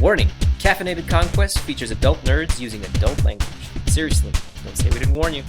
Warning, Caffeinated Conquest features adult nerds using adult language. Seriously, don't say we didn't warn you.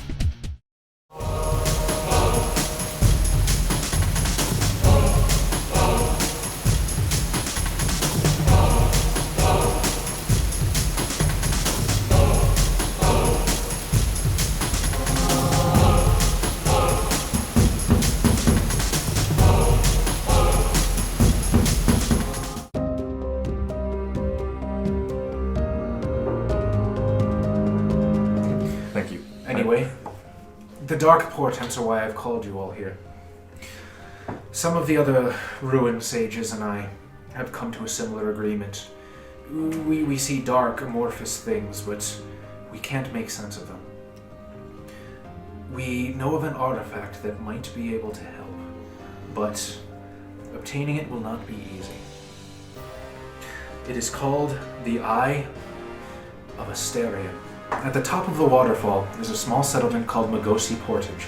The dark portents are why I've called you all here. Some of the other ruined sages and I have come to a similar agreement. We see dark, amorphous things, but we can't make sense of them. We know of an artifact that might be able to help, but obtaining it will not be easy. It is called the Eye of Asterian. At the top of the waterfall is a small settlement called Magosi Portage.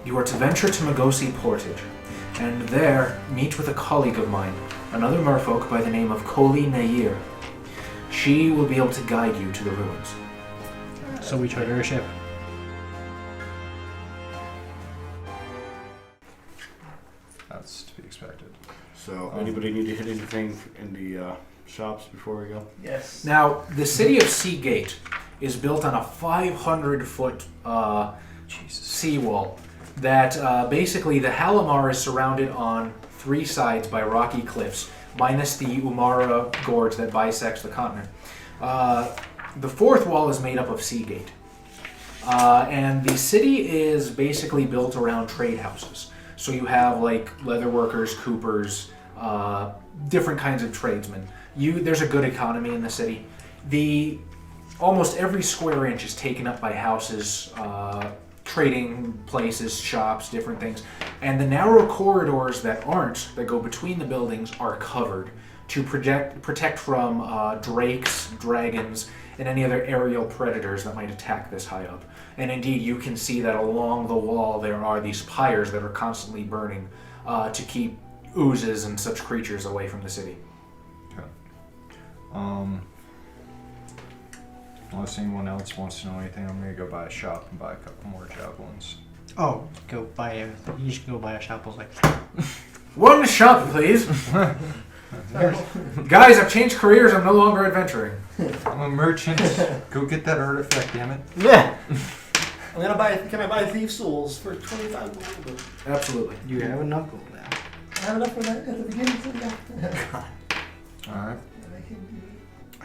You are to venture to Magosi Portage, and there meet with a colleague of mine, another merfolk by the name of Koli Nair. She will be able to guide you to the ruins. So we charter a ship. That's to be expected. So, anybody need to hit anything in the shops before we go? Yes. Now, the city of Seagate is built on a 500-foot seawall that basically the Halimar is surrounded on three sides by rocky cliffs, minus the Umara Gorge that bisects the continent. The fourth wall is made up of Seagate. And the city is basically built around trade houses. So you have like leather workers, coopers, different kinds of tradesmen. There's a good economy in the city. Almost every square inch is taken up by houses, trading places, shops, different things. And the narrow corridors that go between the buildings are covered to protect from drakes, dragons, and any other aerial predators that might attack this high up. And indeed, you can see that along the wall there are these pyres that are constantly burning to keep oozes and such creatures away from the city. Unless anyone else wants to know anything, I'm gonna go buy a shop and buy a couple more javelins. Oh, go buy everything. You should go buy a shop. I was like, One shop, please. Guys, I've changed careers. I'm no longer adventuring. I'm a merchant. Go get that artifact, damn it. Yeah! I'm gonna buy. Can I buy Thief Souls for 25 gold? Absolutely. you have enough gold now. I have enough for that at the beginning, so yeah. Alright. I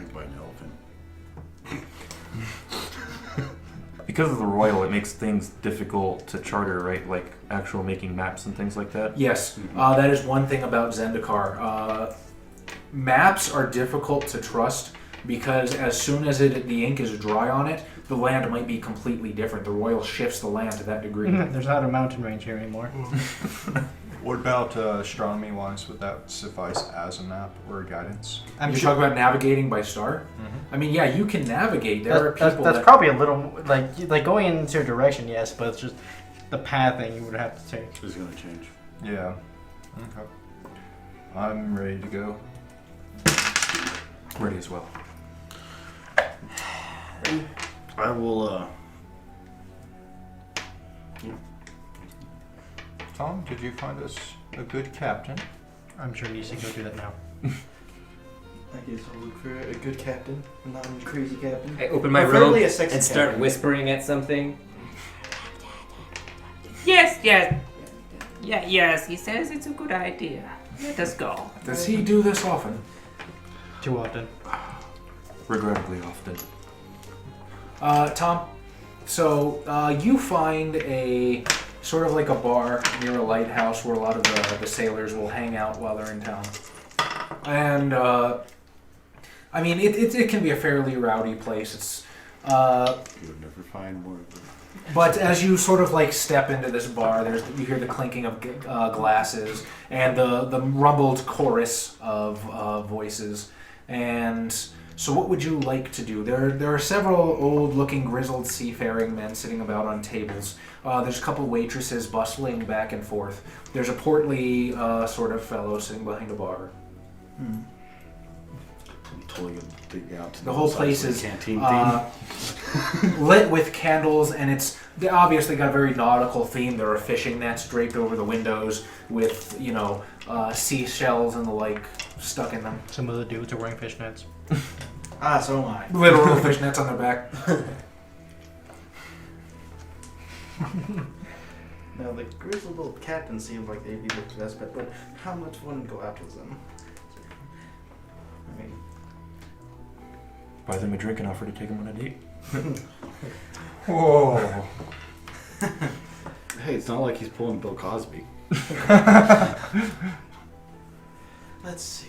can buy an elephant. Because of the royal, it makes things difficult to charter, right? Like actual making maps and things like that. Yes, that is one thing about Zendikar. Maps are difficult to trust because as soon as the ink is dry on it, the land might be completely different. The royal shifts the land to that degree. There's not a mountain range here anymore. What about astronomy-wise? Would that suffice as a map or a guidance? You talk about navigating by star? Mm-hmm. I mean, yeah, you can navigate. There are people that's probably a little like going into a direction, yes, but it's just the pathing you would have to take. It's gonna change. Yeah. Okay. I'm ready to go. Ready as well. I will, Tom, did you find us a good captain? I'm sure you should go do that now. I guess I'll look for a good captain, a non-crazy captain. I open my robe Preferably a and sexy start captain. whispering at something. Yes, yes, he says it's a good idea. Let us go. Does he do this often? Too often. Regrettably often. Tom, so you find a sort of like a bar near a lighthouse where a lot of the sailors will hang out while they're in town. And, I mean, it can be a fairly rowdy place. It's, you would never find more of them. But as you sort of like step into this bar, you hear the clinking of glasses and the rumbled chorus of voices. And so what would you like to do? There are several old-looking, grizzled seafaring men sitting about on tables. There's a couple waitresses bustling back and forth. There's a portly sort of fellow sitting behind a bar. totally dig out to The whole place is canteen lit with candles, and they obviously got a very nautical theme. There are fishing nets draped over the windows with, seashells and the like stuck in them. Some of the dudes are wearing fishnets. So am I. Literal fishnets on their back. Now, the grizzled old captain seemed like they'd be the best bet, but how much wouldn't go after them? I mean, Buy them a drink and offer to take them on a date. Whoa. Hey, it's not like he's pulling Bill Cosby. let's see.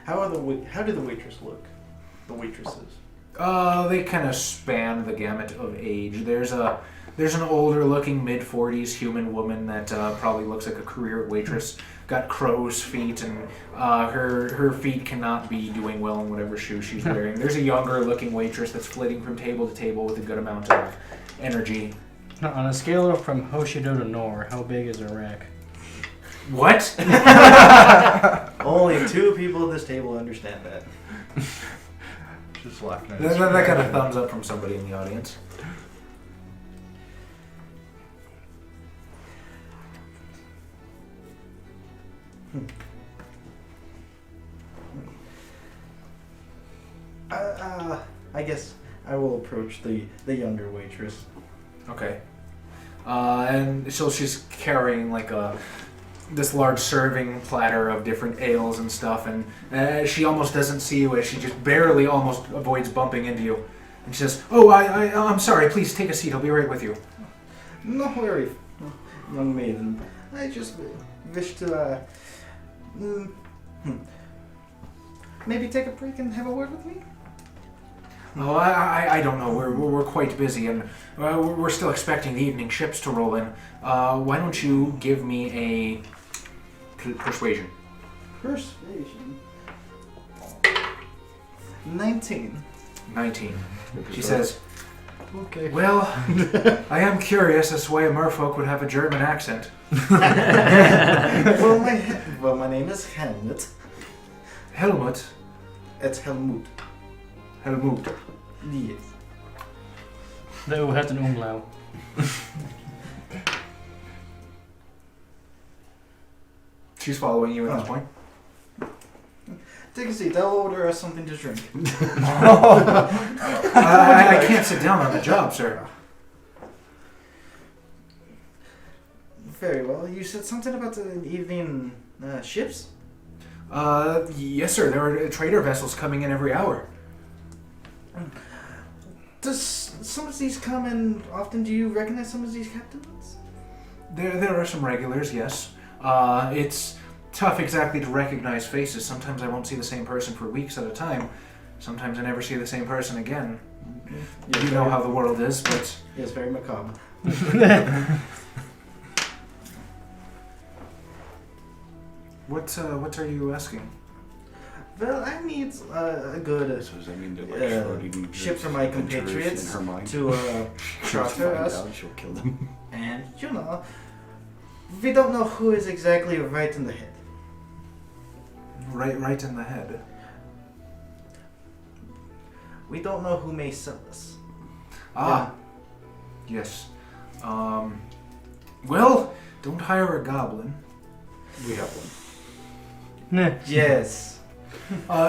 How do the waitress look? The waitresses. They kind of span the gamut of age. There's an older looking mid-40s human woman that probably looks like a career waitress. Got crow's feet, and her feet cannot be doing well in whatever shoe she's wearing. There's a younger looking waitress that's flitting from table to table with a good amount of energy. Now, on a scale of from Hoshido to Nor, how big is her rack? What? Only 2 people at this table understand that. Just laughing at That got a thumbs up from somebody in the audience. I guess I will approach the younger waitress. Okay. And so she's carrying like this large serving platter of different ales and stuff, and she almost doesn't see you as she just barely almost avoids bumping into you. And she says, "Oh, I'm sorry. Please take a seat. I'll be right with you." No worry, young maiden. I just wish to maybe take a break and have a word with me. Oh, I don't know. We're quite busy, and we're still expecting the evening ships to roll in. Why don't you give me a persuasion? Persuasion. 19. 19. She says, Okay. "Well, I am curious as to why a merfolk would have a German accent." well, my name is Helmut. Helmut. It's Helmut. Helmut. Yes. The O has an umlaut. She's following you at this point. Take a seat. I'll order us something to drink. I can't sit down on the job, sir. Very well. You said something about the evening ships? Yes, sir. There are trader vessels coming in every hour. Does some of these come in often? Do you recognize some of these captains? There are some regulars, yes. It's tough exactly to recognize faces. Sometimes I won't see the same person for weeks at a time. Sometimes I never see the same person again. Yes, You know how the world is, but... Yes, very macabre. What are you asking? Well, I need a good So does that mean that Shorty needs ship for my adventurous compatriots in her mind? to charter us. She'll kill them. And, we don't know who is exactly right in the head. Right in the head. We don't know who may sell us. Ah. Yes. Well, don't hire a goblin. We have one. Nah. Yes.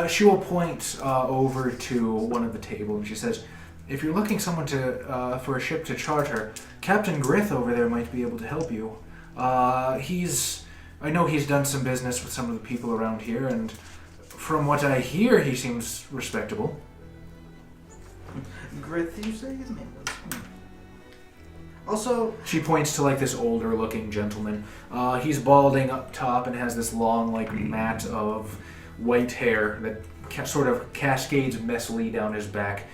She will point over to one of the table, and she says, "If you're looking someone for a ship to charter, Captain Grith over there might be able to help you. I know he's done some business with some of the people around here, and from what I hear, he seems respectable." Grith, you say his name was? Also, She points to like this older looking gentleman. He's balding up top and has this long like mat of white hair that sort of cascades messily down his back.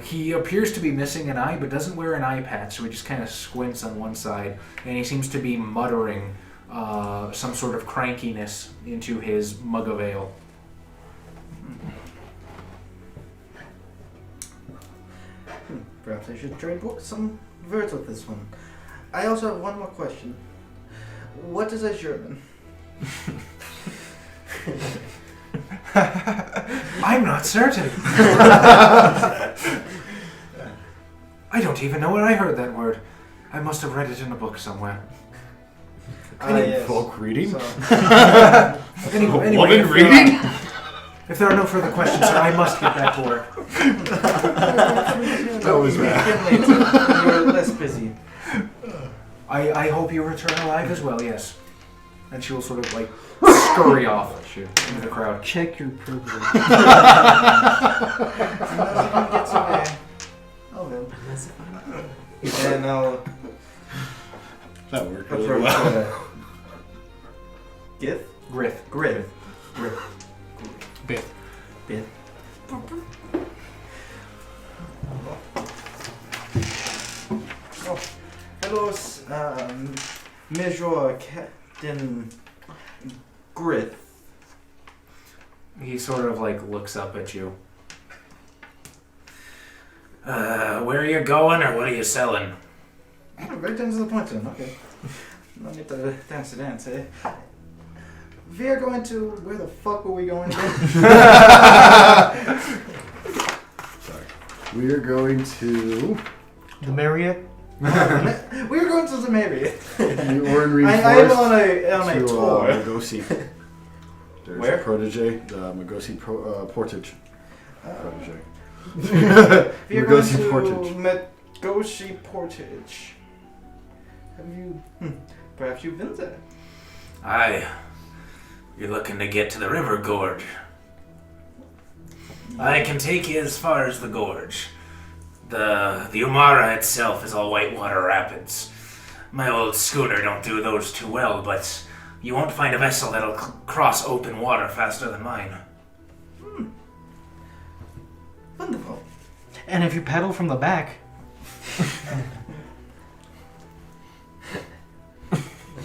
He appears to be missing an eye, but doesn't wear an eye patch, so he just kind of squints on one side, and he seems to be muttering some sort of crankiness into his mug of ale. perhaps I should trade some words with this one. I also have one more question. What is a German? I'm not certain. I don't even know where I heard that word. I must have read it in a book somewhere. Yes. Folk reading? So, Anyway, Woman if, reading? if there are no further questions, sir, I must get back to work. That was we bad. can later. You're less busy. I hope you return alive as well, yes. And she will sort of like scurry off into the crowd. Check your privilege. Gets away. Oh well. And I'll That worked really approach well. Gith? Griff. Griff. Biff. Bit. Oh, hello, Major Captain Griff. He sort of like looks up at you. Where are you going, or what are you selling? Oh, right down to the point then, okay. No need to dance, eh? We are going to... Where the fuck were we going again? We are going to The Marriott. We are going to the Marriott. the Orin Reed I am Forest on a to tour. Magosi. There's Where? a protege, the Magosi Portage. Protege. We are going Magosi to Portage. Magosi Portage. Have you... perhaps you've been there. Aye. You're looking to get to the river gorge. I can take you as far as the gorge. The Umara itself is all whitewater rapids. My old schooner don't do those too well, but you won't find a vessel that'll cross open water faster than mine. Wonderful. And if you pedal from the back.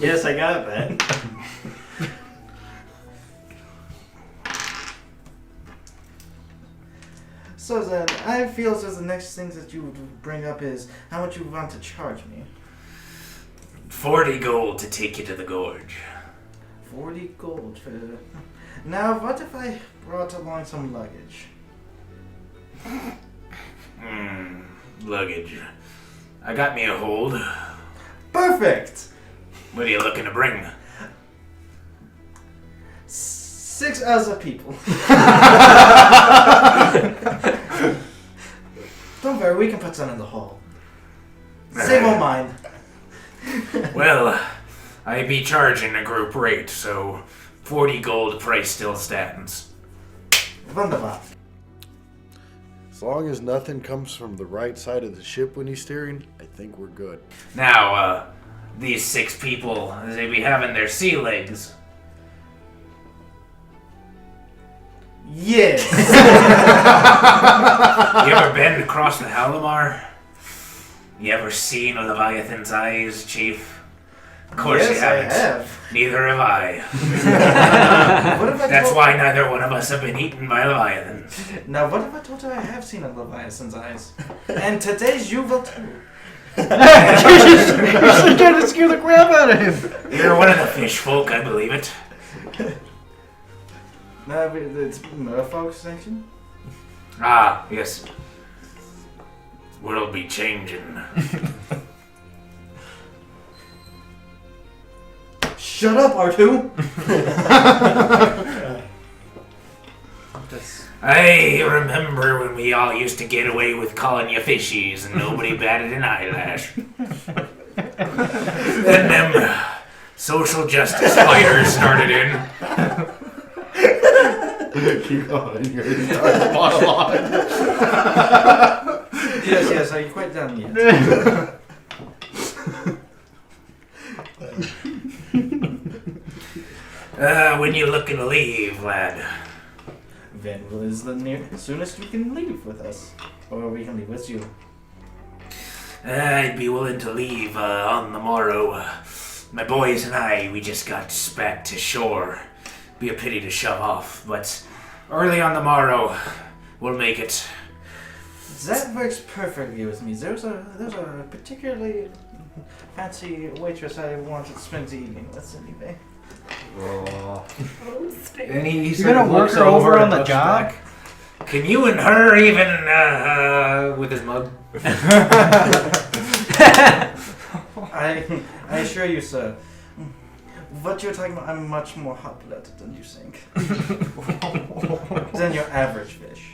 Yes, I got that. So then, I feel as the next things that you would bring up is how much you want to charge me. 40 gold to take you to the gorge. 40 gold for... Now, what if I brought along some luggage? Luggage. I got me a hold. Perfect! What are you looking to bring? 6 other people. Don't worry, we can put some in the hall. Same old mine. Well, I be charging a group rate, so 40 gold price still stands. Wunderbar. As long as nothing comes from the right side of the ship when he's steering, I think we're good. Now, these 6 people, they be having their sea legs. Yes! You ever been across the Halimar? You ever seen a Leviathan's eyes, Chief? Of course yes, you haven't. I have. Neither have I. What if I That's told- why neither one of us have been eaten by Leviathans. Now, what if I told her I have seen a Leviathan's eyes? And today's you will too. You're just trying to scare the crap out of him. You're one of the fish folk, I believe it. No, it's Merfolk section. Ah, yes. World be changing. Shut up, R2! I remember when we all used to get away with calling you fishies and nobody batted an eyelash. Then them social justice fighters started in. Keep going. You're going to start the monologue. Yes, are you quite done yet? When you looking to leave, lad? When is the soonest we can leave with us? Or we can leave with you? I'd be willing to leave on the morrow. My boys and I, we just got back to shore. Be a pity to shove off, but early on the morrow, we'll make it. That works perfectly with me. There's a particularly fancy waitress I want to spend the evening with anyway. Oh. And he You're sort gonna of work looks her over and on the looks job? back. Can you and her even with his mug? I assure you, sir. What you're talking about, I'm much more hot-blooded than you think. Than your average fish.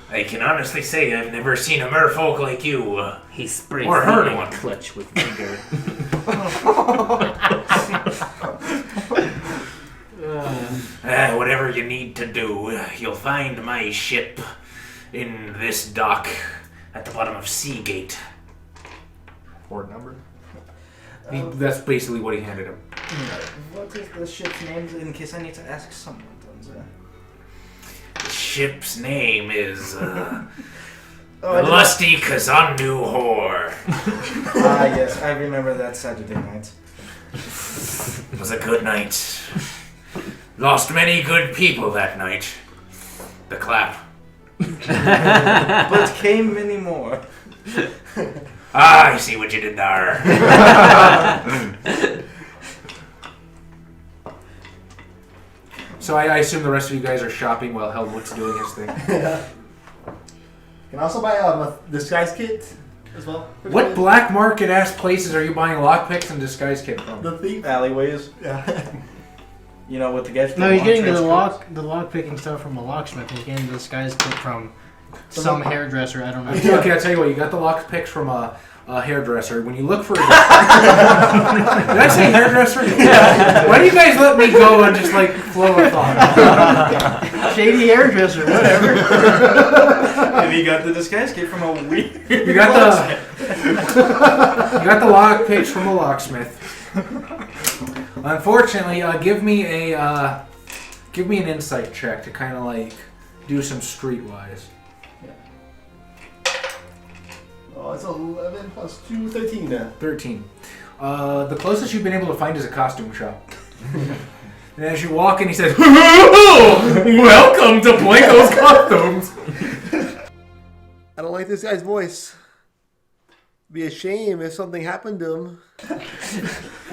I can honestly say I've never seen a merfolk like you. He sprays Or the heard egg one. clutch with vigor. Whatever you need to do, you'll find my ship in this dock at the bottom of Seagate. Port number? That's basically what he handed him. What is the ship's name in case I need to ask someone, sir? The ship's name is Oh, the Lusty Kazandu Whore. Ah, yes, I remember that Saturday night. It was a good night. Lost many good people that night. The clap. But came many more. Ah, I see what you did there. So I assume the rest of you guys are shopping while Helmut's doing his thing. Can also buy a disguise kit as well. What black market ass places are you buying lockpicks and disguise kit from? The thief. Alleyways. Yeah. You know, with the gadget. No, he's getting the lock picking stuff from a locksmith. He's getting the disguise kit from some hairdresser. I don't know. Okay, I'll tell you what. You got the lockpicks from a hairdresser. When you look for a... Did I say hairdresser? Why do you guys let me go and just like flow a thought? Shady hairdresser, whatever. And he got the disguise kit from a weird. You got the lockpicks from a locksmith. Unfortunately, give me an insight check to kind of like do some streetwise. Oh, it's 11 plus 2, 13 now. 13. The closest you've been able to find is a costume shop. And as you walk in, he says, "Welcome to Blanco's Costumes." I don't like this guy's voice. Be a shame if something happened to him.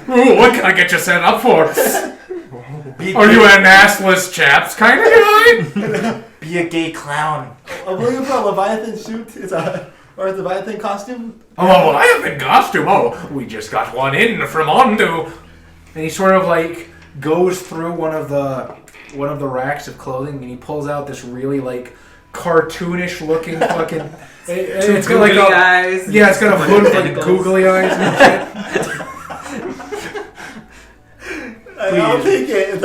Ooh, what can I get you set up for? Are you an assless chaps kind of guy? Be a gay clown. I'm looking for a Leviathan suit. Or a Leviathan costume. Oh, I have been costume. Oh, we just got one in from Ondu. And he sort of like goes through one of the racks of clothing, and he pulls out this really like cartoonish looking fucking. It's got like eyes. Yeah, it's got a hood with like googly eyes and shit. I'll take it.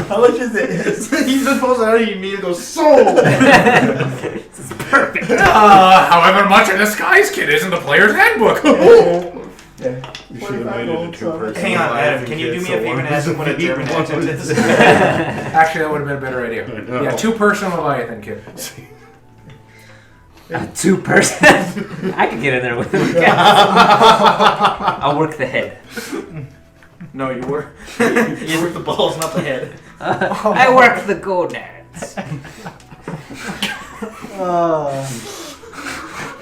How much is it? He's supposed to you need to go sold. Perfect. However much a disguise kit is in the player's handbook. Yeah. You should have made it a two-person. Hang on, Adam. Can you do me a favor and ask him what a German accent is? Actually, that would have been a better idea. Yeah, 2-person Leviathan kit. A 2-person. I could get in there with him. I'll work the head. No, you work the balls, not the head. I work the gonads.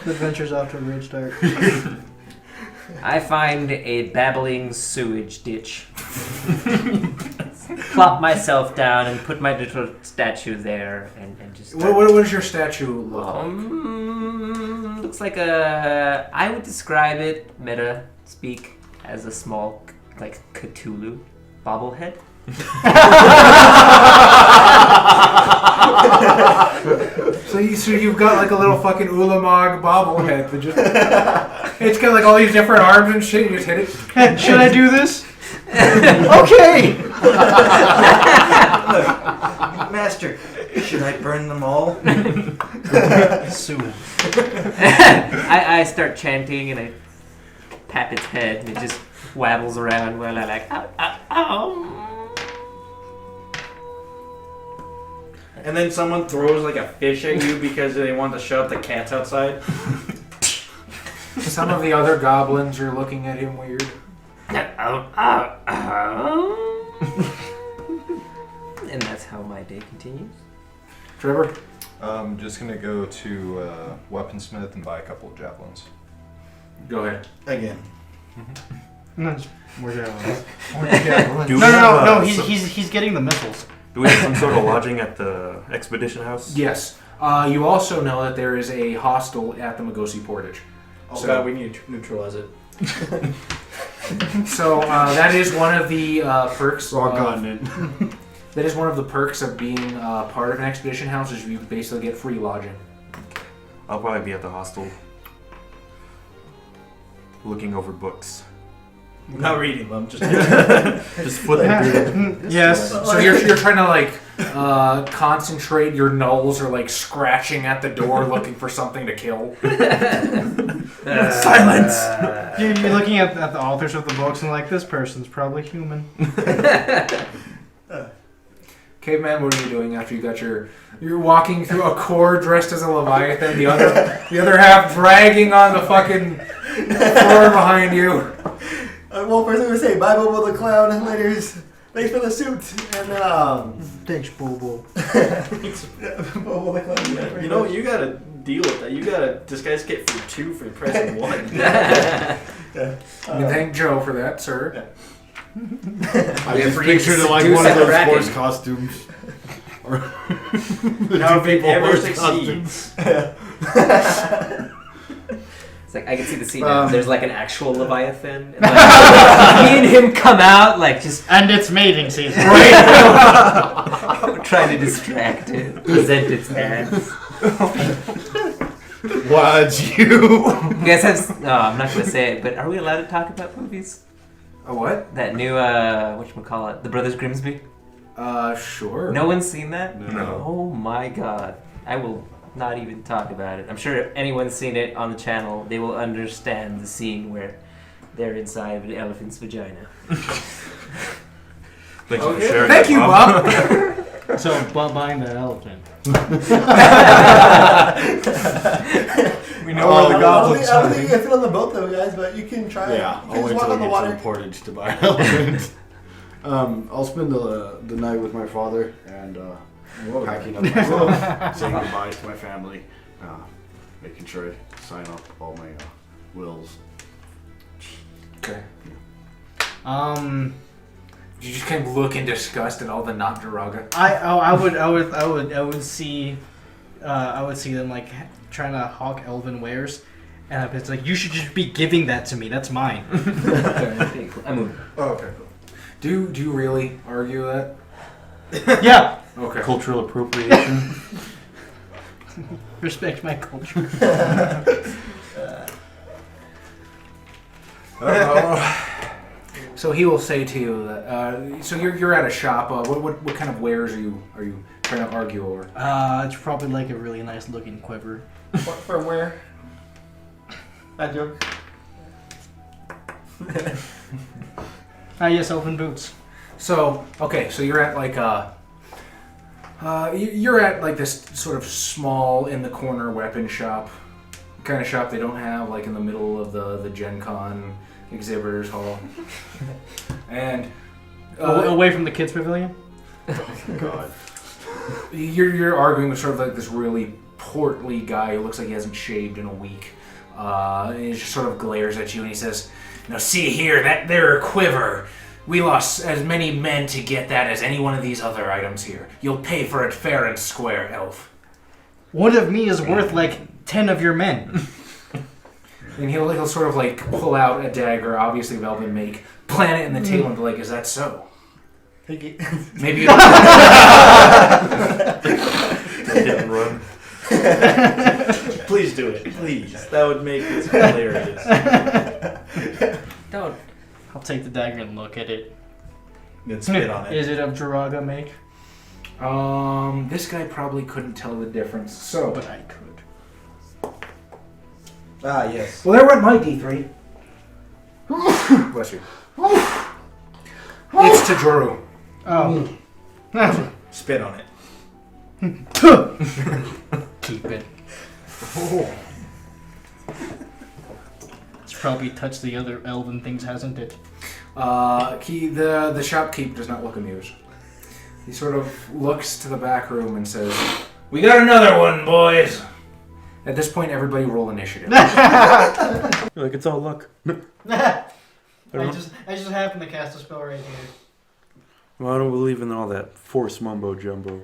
The adventure's off to a great start. I find a babbling sewage ditch. Plop myself down and put my little statue there and just start. What does your statue look like? Looks like a... I would describe it, meta speak, as a small, like, Cthulhu bobblehead. So you've got like a little fucking Ulamog bobblehead that just... It's got like all these different arms and shit, you just hit it. Should I do this? Okay! Master, should I burn them all? Soon. I start chanting and I pat its head and it just wabbles around while I like, ow, ow, ow. And then someone throws like a fish at you because they want to shut the cats outside. Some of the other goblins are looking at him weird. And that's how my day continues. Trevor? I'm just gonna go to Weaponsmith and buy a couple of javelins. Go ahead. Again. More javelins. Do we No, have, no. He's getting the missiles. Do we have some sort of lodging at the expedition house? Yes. You also know that there is a hostel at the Magosi Portage. Oh god, we need to neutralize it. So that is one of the perks. Wrong continent. That is one of the perks of being part of an expedition house. Is you basically get free lodging. I'll probably be at the hostel, looking over books. I'm not reading them, just Just flipping through. Yes. So you're trying to like concentrate. Your nulls are like scratching at the door, looking for something to kill. Silence. You're looking at the authors of the books and like, this person's probably human. Caveman, what are you doing after you got you're walking through a core dressed as a Leviathan, the other half dragging on the fucking floor behind you. Well, first I'm gonna say bye, Bobo the Clown, and later thanks for the suit, and Thanks, Bobo. Bobo the Clown. you know, you gotta deal with that. You gotta disguise kit for 2 for pressing 1. You thank Joe for that, sir. I just pictured it like one of those horse costumes. Now if it ever succeeds. It's like I can see the scene now. There's like an actual Leviathan. And, like, me and him come out like just And it's mating season. trying to distract it, present its ads. Why'd you? You guys have? No, I'm not gonna say it. But are we allowed to talk about movies? A what? That new whatchamacallit, The Brothers Grimsby. Sure. No one's seen that? No. Oh my god. I will not even talk about it. I'm sure if anyone's seen it on the channel, they will understand the scene where they're inside of an elephant's vagina. Thanks for sharing. Thank that, you, Bob. Bob. So, buying that elephant. We know where the goblins I don't think you can fit on the boat though, guys, but you can try. Yeah, You I'll can wait just walk till on we the get to water. the portage to buy an elephant. I'll spend the night with my father and packing up my stuff, saying goodbye to my family, making sure I sign up all my wills. Okay. You just kind of look in disgust at all the not Duraga. I would see them like trying to hawk elven wares, and it's like, you should just be giving that to me. That's mine. Okay, cool. I'm moving. Oh, okay, cool. Do you really argue that? Yeah. Okay. Cultural appropriation. Respect my culture. So he will say to you that. So you're at a shop. What kind of wares are you trying to argue over? It's probably like a really nice looking quiver. For where? That joke? Yes, elven boots. So okay, so you're at like you're at like this sort of small in the corner weapon shop, kind of shop they don't have like in the middle of the Gen Con exhibitors hall, and Away from the kids pavilion. God. you're arguing with sort of like this really portly guy who looks like he hasn't shaved in a week. And he just sort of glares at you and he says, "Now see here, that there quiver. We lost as many men to get that as any one of these other items here. You'll pay for it fair and square, elf." One of me is worth like 10 of your men. And he'll sort of like pull out a dagger, obviously of elven make, plant it in the table and be like, "Is that so?" Maybe you don't. Hit and run. Please do it, please. That would make this hilarious. Don't. I'll take the dagger and look at it. Then spit on it. Is it of Jiraga make? This guy probably couldn't tell the difference. So, But I could. Ah, yes. well, there went my D3. Bless you. It's to Joru. Oh. Spit on it. Keep it. It's probably touched the other elven things, hasn't it? The shopkeep does not look amused. He sort of looks to the back room and says, "We got another one, boys." At this point, everybody roll initiative. You're like, it's all luck. I just happened to cast a spell right here. Well, I don't believe in all that force mumbo jumbo.